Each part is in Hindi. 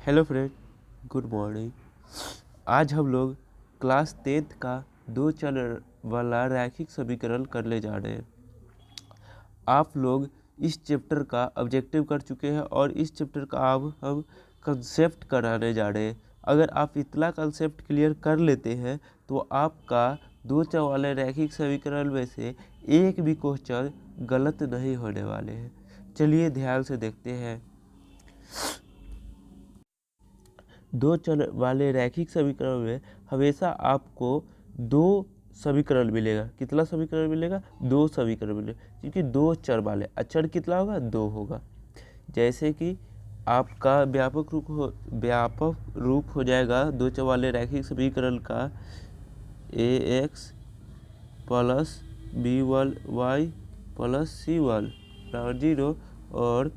Hello friend, good morning. आज हम लोग क्लास 10th का 2 चर वाला रैखिक समीकरण करने जा रहे हैं। आप लोग इस चैप्टर का ऑब्जेक्टिव कर चुके हैं और इस चैप्टर का अब हम कंसेप्ट कराने जा रहे हैं। अगर आप इतना कंसेप्ट क्लियर कर लेते हैं तो आपका 2 चर वाले रैखिक समीकरण में से एक भी क्वेश्चन गलत नहीं होने वाले हैं। चलिए ध्यान से देखते हैं। 2 चर वाले रैखिक समीकरण में हमेशा आपको 2 समीकरण मिलेगा। कितना समीकरण मिलेगा? 2 समीकरण मिलेगा, क्योंकि 2 चर वाले। अचर कितना होगा? 2 होगा। जैसे कि आपका व्यापक रूप हो जाएगा 2 चर वाले रैखिक समीकरण का ax plus b1y plus c1 बराबर 0 और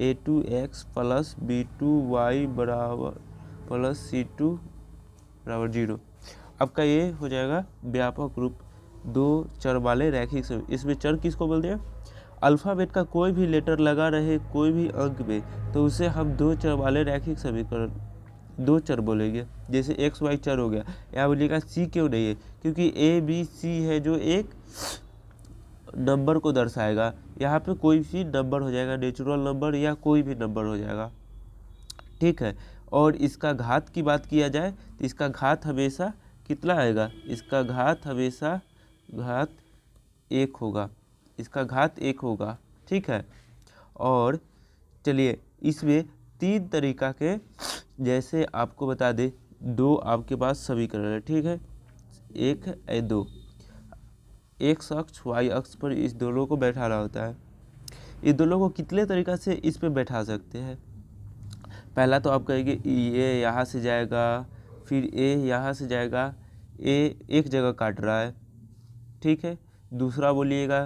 a2x प्लस b2y बराबर प्लस c2 बराबर 0। आपका ये हो जाएगा व्यापक रूप 2 चर वाले रैखिक समीकरण। इसमें चर किसको बोलते हैं? अल्फ़ाबेट का कोई भी लेटर लगा रहे कोई भी अंक में तो उसे हम 2 चर वाले रैखिक समीकरण 2 चर बोलेंगे। जैसे एक्स वाई चर हो गया, यहाँ बोलिएगा सी क्यों नहीं है? क्योंकि ए बी सी है जो एक नंबर को दर्शाएगा। यहाँ पे कोई भी नंबर हो जाएगा, नेचुरल नंबर या कोई भी नंबर हो जाएगा, ठीक है। और इसका घात की बात किया जाए तो इसका घात हमेशा कितना आएगा? इसका घात हमेशा घात 1 होगा। इसका घात 1 होगा, ठीक है। और चलिए इसमें 3 तरीका के, जैसे आपको बता दें 2 आपके पास समीकरण है, ठीक है। 1 है 2, एक्स अक्ष वाई अक्ष पर इस दोनों को बैठाना होता है। इस दोनों को कितने तरीका से इस पे बैठा सकते हैं? पहला तो आप कहेंगे ए यहाँ से जाएगा, फिर ए यहाँ से जाएगा, ए एक जगह काट रहा है, ठीक है। दूसरा बोलिएगा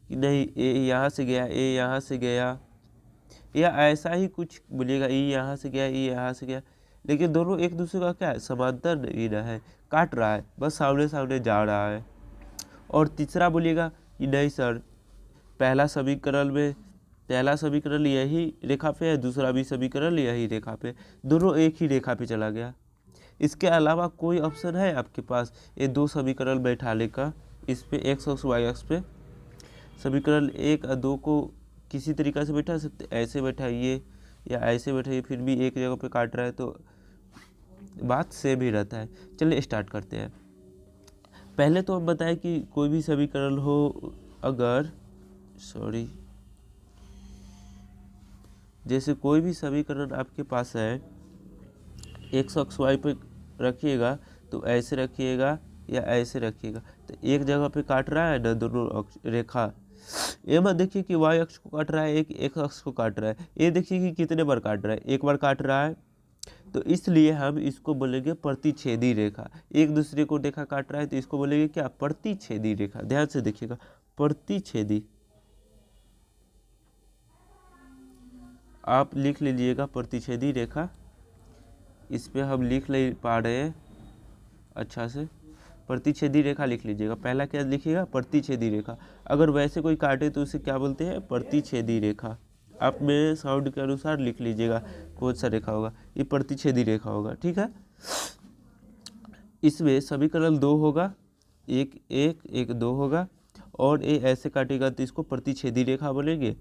कि नहीं ए यहाँ से गया, ए यहाँ से गया, या ऐसा ही कुछ बोलिएगा ई यहाँ से गया, ई यहाँ से गया। लेकिन दोनों एक दूसरे का क्या है? समांतर नहीं ना है, काट रहा है, बस सामने सामने जा रहा है। और तीसरा बोलिएगा कि नहीं सर, पहला समीकरण यही रेखा पे है, दूसरा भी समीकरण यही रेखा पे, दोनों एक ही रेखा पे चला गया। इसके अलावा कोई ऑप्शन है आपके पास ये 2 समीकरण बैठाने का? इस पे एक्स और वाई एक्स पे समीकरण 1 और 2 को किसी तरीक़ा से बैठा सकते, ऐसे बैठाइए या ऐसे बैठाइए, फिर भी एक जगह पे काट रहा है तो बात सेम ही रहता है। चलिए स्टार्ट करते हैं। पहले तो हम बताएं कि कोई भी समीकरण हो, अगर जैसे कोई भी समीकरण आपके पास है, एक्स अक्ष वाई पे रखिएगा तो ऐसे रखिएगा या ऐसे रखिएगा, तो एक जगह पे काट रहा है ना दोनों रेखा। ये मत देखिए कि वाई अक्ष को काट रहा है, एक एक्स अक्ष को काट रहा है। ये देखिए कि कितने बार काट रहा है, एक बार काट रहा है, तो इसलिए हम इसको बोलेंगे प्रतिच्छेदी रेखा। एक दूसरे को रेखा काट रहा है तो इसको बोलेंगे क्या? प्रतिच्छेदी रेखा। ध्यान से देखिएगा, प्रतिच्छेदी। आप लिख लीजिएगा प्रतिच्छेदी रेखा। इस पे हम लिख नहीं पा रहे हैं अच्छा से, प्रतिच्छेदी रेखा लिख लीजिएगा। पहला क्या लिखिएगा? प्रतिच्छेदी रेखा। अगर वैसे कोई काटे तो उसे क्या बोलते हैं? प्रतिच्छेदी रेखा। आप मेरे साउंड के अनुसार लिख लीजिएगा कौन सा रेखा होगा, ये प्रतिच्छेदी रेखा होगा, ठीक है। इसमें समीकरण 2 होगा, एक 2 होगा, और ये ऐसे काटेगा तो इसको प्रतिच्छेदी रेखा बोलेंगे।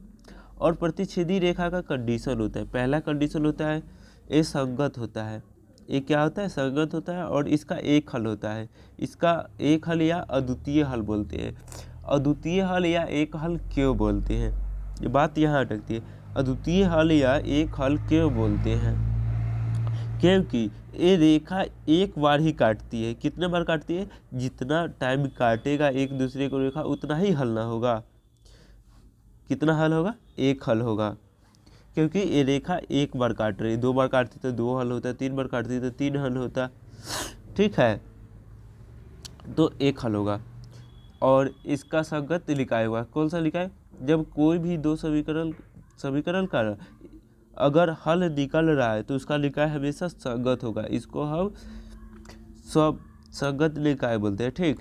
और प्रतिच्छेदी रेखा का कंडीशन होता है, पहला कंडीशन होता है ये संगत होता है। ये क्या होता है? संगत होता है। और इसका एक हल होता है, इसका एक हल या अद्वितीय हल बोलते हैं। अद्वितीय हल या एक हल क्यों बोलते हैं? ये बात यहाँ अटकती है। अद्वितीय हल या एक हल क्यों बोलते हैं? क्योंकि ये रेखा एक बार ही काटती है। कितने बार काटती है? जितना टाइम काटेगा एक दूसरे को रेखा उतना ही हल ना होगा। कितना हल होगा? एक हल होगा, क्योंकि ये रेखा एक बार काट रही है। 2 बार काटती तो 2 हल होता, 3 बार काटती तो 3 हल होता, ठीक है। तो एक हल होगा। और इसका संगत लिखा हुआ कौन सा लिखा है? जब कोई भी 2 समीकरण का अगर हल निकल रहा है तो उसका निकाय हमेशा संगत होगा। इसको हम सब संगत निकाय बोलते हैं, ठीक।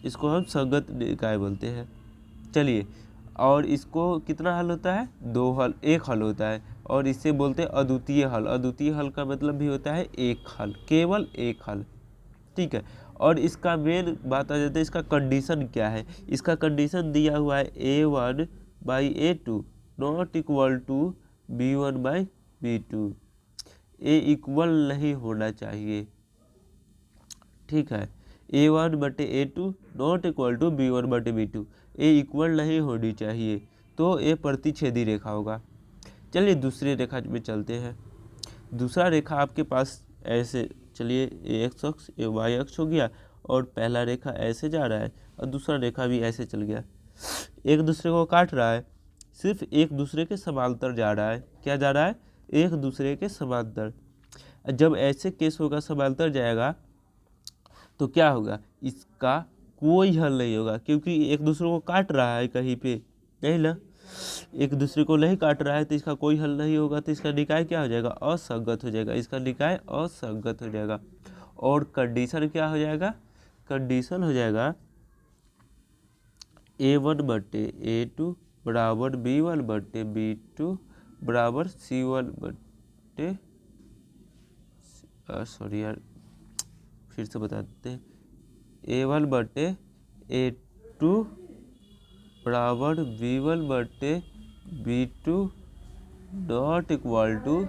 इसको हम संगत निकाय बोलते हैं। चलिए, और इसको कितना हल होता है? 2 हल, एक हल होता है। और इसे बोलते हैं अद्वितीय हल। अद्वितीय हल का मतलब भी होता है एक हल, केवल एक हल, ठीक है। और इसका मेन बात आ जाता है इसका कंडीशन क्या है। इसका कंडीशन दिया हुआ है A1/A2 not equal to B1/B2। A equal नहीं होना चाहिए, ठीक है। A1/A2 not equal to B1/B2, A equal नहीं होनी चाहिए, तो ये प्रतिच्छेदी रेखा होगा। चलिए दूसरी रेखा में चलते हैं। दूसरा रेखा आपके पास ऐसे, चलिए ये एक्स अक्ष ये वाई अक्ष हो गया, और पहला रेखा ऐसे जा रहा है और दूसरा रेखा भी ऐसे चल गया, एक दूसरे को काट रहा है, सिर्फ एक दूसरे के समांतर जा रहा है। क्या जा रहा है? एक दूसरे के समांतर। जब ऐसे केस होगा समांतर जाएगा तो क्या होगा, इसका कोई हल नहीं होगा, क्योंकि एक दूसरे को काट रहा है कहीं पे, नहीं ना, एक दूसरे को नहीं काट रहा है तो इसका कोई हल नहीं होगा, तो इसका निकाय क्या हो जाएगा, असंगत हो जाएगा, इसका निकाय असंगत हो जाएगा। और कंडीशन क्या हो जाएगा, कंडीशन हो जाएगा A1/A2 बराबर B1/B2 बराबर C1/, सॉरी यार फिर से बता देते हैं, A1/A2 बराबर B1/B2 not equal to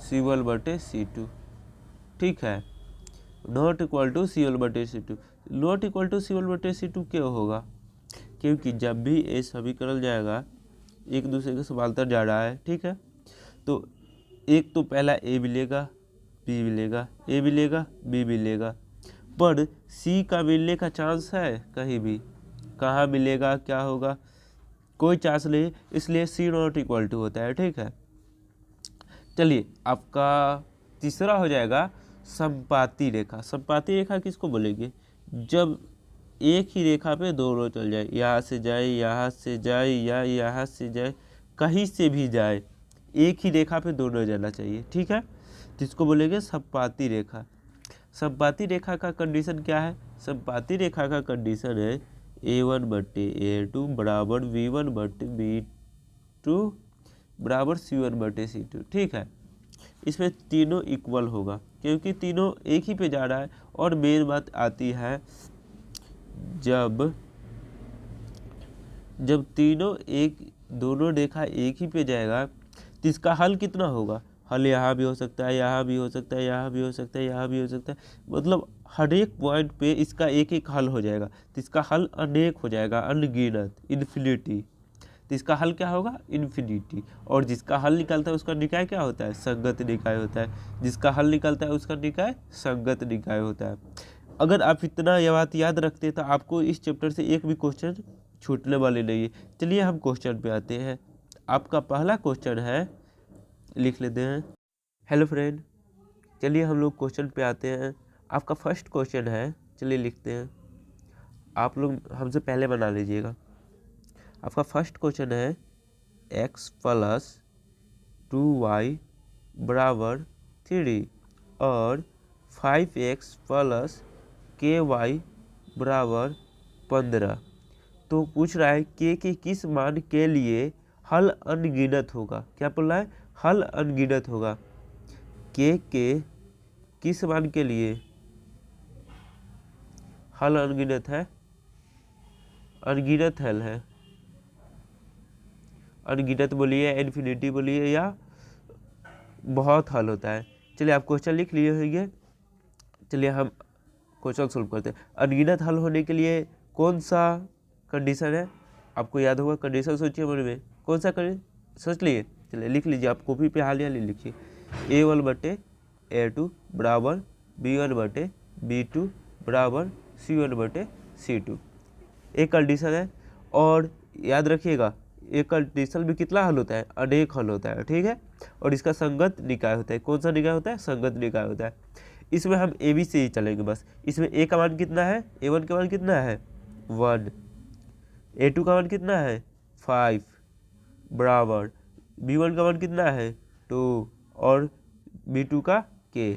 C1/C2, ठीक है। Not equal to C1/C2, not equal to C1/C2 क्यों होगा, क्योंकि जब भी ये समीकरण जाएगा एक दूसरे के समांतर जा रहा है, ठीक है, तो एक तो पहला ए मिलेगा, बी मिलेगा, ए मिलेगा, बी मिलेगा, पर सी का मिलने का चांस है कहीं भी, कहाँ मिलेगा, क्या होगा, कोई चांस नहीं, इसलिए सी नॉट इक्वल टू होता है, ठीक है। चलिए आपका तीसरा हो जाएगा संपाती रेखा। संपाती रेखा किसको बोलेंगे, जब एक ही रेखा पे दोनों चल जाए, यहाँ से जाए, यहाँ से जाए, या यहाँ से जाए, कहीं से भी जाए, एक ही रेखा पे दोनों जाना चाहिए, ठीक है, तो इसको बोलेंगे संपाती रेखा। संपाती रेखा का कंडीशन क्या है, संपाती रेखा का कंडीशन है A1/A2 बराबर B1/B2 बराबर C1/C2, ठीक है। इसमें तीनों इक्वल होगा, क्योंकि तीनों एक ही पे जा रहा है। और मेन बात आती है, जब तीनों एक, दोनों रेखा एक ही पे जाएगा तो इसका हल कितना होगा, हल यहाँ भी हो सकता है, यहाँ भी हो सकता है, यहाँ भी हो सकता है, यहाँ भी हो सकता है, मतलब हर एक पॉइंट पे इसका एक एक हल हो जाएगा, तो इसका हल अनेक हो जाएगा, अनगिनत, इन्फिनिटी। तो इसका हल क्या होगा, इन्फिनिटी। और जिसका हल निकलता है उसका निकाय क्या होता है, संगत निकाय होता है। जिसका हल निकलता है उसका निकाय संगत निकाय होता है। अगर आप इतना यह बात याद रखते हैं तो आपको इस चैप्टर से एक भी क्वेश्चन छूटने वाले नहीं है। चलिए हम क्वेश्चन पे आते हैं। आपका पहला क्वेश्चन है, लिख लेते हैं। हेलो फ्रेंड, चलिए हम लोग क्वेश्चन पे आते हैं। आपका फर्स्ट क्वेश्चन है, चलिए लिखते हैं, आप लोग हमसे पहले बना लीजिएगा। आपका फर्स्ट क्वेश्चन है x + 2y बराबर 3 और 5x + ky बराबर 15। तो पूछ रहा है k के किस मान के लिए हल अनगिनत होगा। क्या बोल रहा है, हल अनगिनत होगा। k के किस मान के लिए हल अनगिनत है, अनगिनत हल है, अनगिनत बोलिए, इन्फिनिटी बोलिए, या बहुत हल होता है। चलिए आप क्वेश्चन लिख लिए होंगे, चलिए हम क्वेश्चन सोल्व करते हैं। अनगिनत हल होने के लिए कौन सा कंडीशन है, आपको याद होगा, कंडीशन सोचिए मन में, कौन सा कंडीशन सोच लिए, चलिए लिख लीजिए, आप कॉपी पे हाल लिखिए। A1/A2 बराबर B1/B2 बराबर C1/C2, एक कंडीशन है। और याद रखिएगा एक कंडीशन में कितना हल होता है, अनेक हल होता है, ठीक है। और इसका संगत निकाय होता है। कौन सा निकाय होता है, संगत निकाय होता है। इसमें हम ए बी से ही चलेंगे बस। इसमें ए का मान कितना है, A1 का मान कितना है 1, A2 का मान कितना है 5 बराबर B1 का मान कितना है 2 और B2 का k।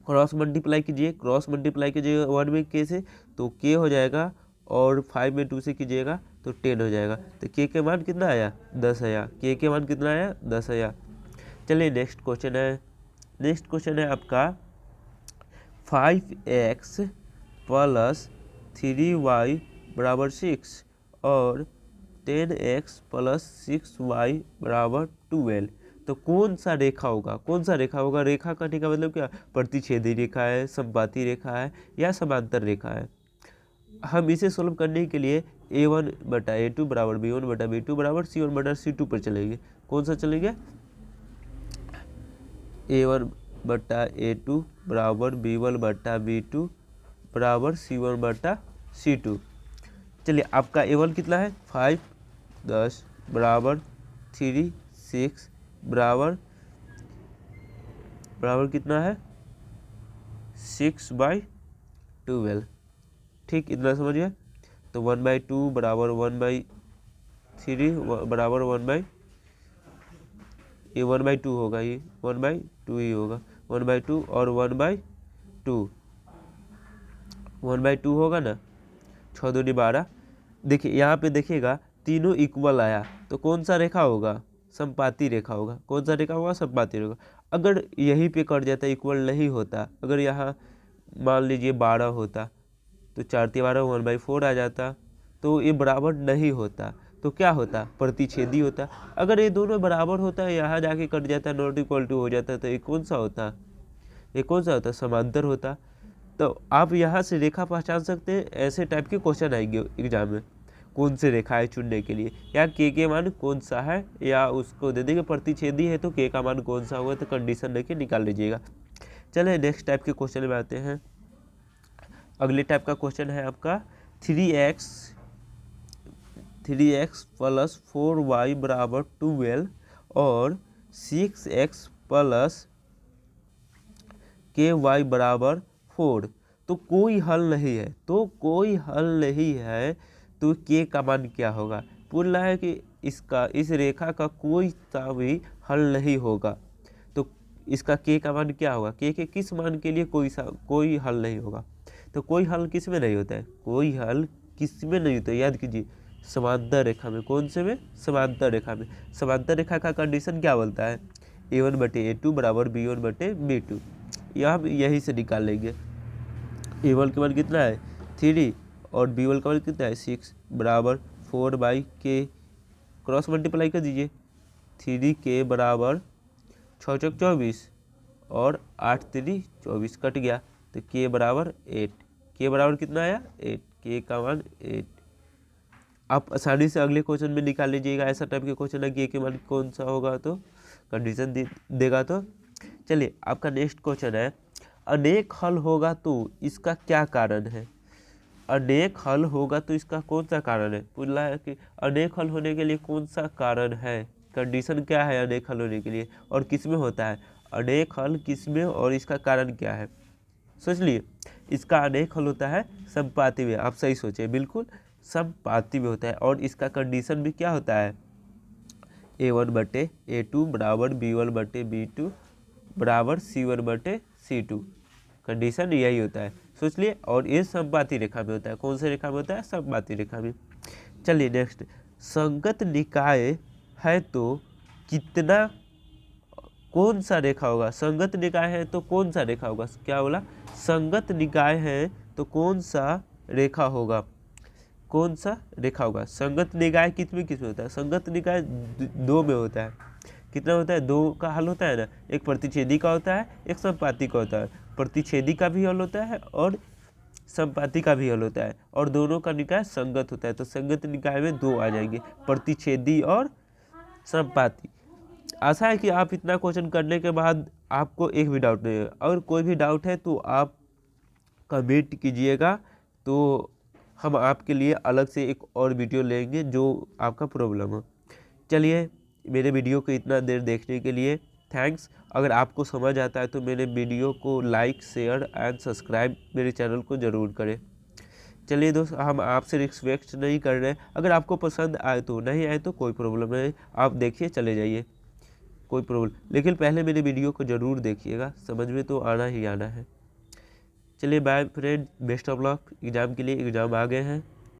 क्रॉस मल्टीप्लाई कीजिए, क्रॉस मल्टीप्लाई कीजिएगा 1 में k से तो k हो जाएगा, और 5 में 2 से कीजिएगा तो 10 हो जाएगा। तो के मान कितना आया 10 आया, के मान कितना आया 10 आया। चलिए नेक्स्ट क्वेश्चन है, नेक्स्ट क्वेश्चन है आपका 5x प्लस 3y बराबर 6 और 10x प्लस 6y बराबर 12। तो कौन सा रेखा होगा, कौन सा रेखा होगा? रेखा कहने का मतलब क्या? प्रतिच्छेदी रेखा है, समपाती रेखा है या समांतर रेखा है। हम इसे सोल्व करने के लिए a1 बटा a2 बराबर b1 बटा b2 बराबर c1 बटा c2 पर चलेंगे। कौन सा चलेंगे? a1 बटा a2 बराबर b1 बटा b2 बराबर c1 बटा c2। चलिए आपका a1 कितना है 5 10 बराबर 3 6 बराबर कितना है 6/12। ठीक, इतना समझिए। तो 1/2 बराबर 1/3 बराबर 1/2 होगा, ये 1/2 ही होगा। 1/2 और 1/2 होगा ना, 6 दूनी 12। देखिए यहाँ पे देखिएगा तीनों इक्वल आया, तो कौन सा रेखा होगा? समपाती रेखा होगा। कौन सा रेखा होगा? समपाती रेखा। अगर यहीं पे कट जाता, इक्वल नहीं होता, अगर यहाँ मान लीजिए 12 होता तो 4 × 12 1/4 आ जाता, तो ये बराबर नहीं होता, तो क्या होता? प्रतिच्छेदी होता। अगर ये दोनों बराबर होता, यहाँ जाके कट जाता, नॉट इक्वल टू हो जाता, तो ये कौन सा होता? ये कौन सा होता? समांतर होता। तो आप यहाँ से रेखा पहचान सकते हैं। ऐसे टाइप के क्वेश्चन आएंगे एग्जाम में, कौन से रेखा है चुनने के लिए, या के मान कौन सा है, या उसको दे देंगे प्रतिच्छेदी है तो के का मान कौन सा होगा, तो कंडीशन लेके निकाल लीजिएगा। चलिए नेक्स्ट टाइप के क्वेश्चन में आते हैं। अगले टाइप का क्वेश्चन है आपका 3x प्लस 4y बराबर 12 और 6x प्लस ky बराबर 4। तो कोई हल नहीं है, तो कोई हल नहीं है, तो के का मान क्या होगा? बोल रहा है कि इस रेखा का कोई सा भी हल नहीं होगा, तो इसका के का मान क्या होगा? के किस मान के लिए कोई हल नहीं होगा? तो कोई हल किस में नहीं होता है? कोई हल किस में नहीं होता है? याद कीजिए, समांतर रेखा में। कौन से में? समांतर रेखा में। समांतर रेखा का कंडीशन क्या बोलता है? a1 बटे a2 बराबर b1 बटे b2। हम यही से निकाल लेंगे। a1 का मान कितना है 3 और b1 का मान कितना है 6 बराबर 4/k। क्रॉस मल्टीप्लाई कर दीजिए। 3k बराबर 6 × 24 और 8 × 3 24, कट गया, तो k बराबर 8। के बराबर कितना आया 8, के का मान 8। आप आसानी से अगले क्वेश्चन में निकाल लीजिएगा। ऐसा टाइप के क्वेश्चन है कि के मान कौन सा होगा, तो कंडीशन देगा। तो चलिए आपका नेक्स्ट क्वेश्चन है, अनेक हल होगा तो इसका क्या कारण है? अनेक हल होगा तो इसका कौन सा कारण है? पूछ रहा है कि अनेक हल होने के लिए कौन सा कारण है, कंडीशन क्या है अनेक हल होने के लिए, और किस में होता है अनेक हल, किस में, और इसका कारण क्या है? सोच लिए, इसका अनेक हल होता है समपाती में। आप सही सोचे, बिल्कुल समपाती में होता है। और इसका कंडीशन भी क्या होता है? a1 बटे a2 बराबर b1 बटे b2 बराबर c1 बटे c2। कंडीशन यही होता है, सोच लिए। और ये समपाती रेखा में होता है। कौन सी रेखा में होता है? समपाती रेखा में। चलिए नेक्स्ट, संगत निकाय है तो कितना, कौन सा रेखा होगा? संगत निकाय है तो कौन सा रेखा होगा? क्या बोला? संगत निकाय है तो कौन सा रेखा होगा? कौन सा रेखा होगा? संगत निकाय किस में होता है? संगत निकाय 2 में होता है। कितना होता है? 2 का हल होता है ना, एक प्रतिच्छेदी का होता है, एक समपाती का होता है। प्रतिच्छेदी का भी हल होता है और समपाती का भी हल होता है, और दोनों का निकाय संगत होता है। तो संगत निकाय में 2 आ जाएंगे, प्रतिच्छेदी और समपाती। आशा है कि आप इतना क्वेश्चन करने के बाद आपको एक भी डाउट नहीं है। अगर कोई भी डाउट है तो आप कमेंट कीजिएगा, तो हम आपके लिए अलग से एक और वीडियो लेंगे जो आपका प्रॉब्लम हो। चलिए, मेरे वीडियो को इतना देर देखने के लिए थैंक्स। अगर आपको समझ आता है तो मेरे वीडियो को लाइक, शेयर एंड सब्सक्राइब मेरे चैनल को ज़रूर करें। चलिए दोस्त, हम आपसे रिक्वेस्ट नहीं कर रहे हैं, अगर आपको पसंद आए तो, नहीं आए तो कोई प्रॉब्लम नहीं, आप देखिए चले जाइए, कोई प्रॉब्लम। लेकिन पहले मेरे वीडियो को ज़रूर देखिएगा, समझ में तो आना ही आना है। चलिए bye friend, best of luck exam के लिए। एग्ज़ाम आ गए हैं।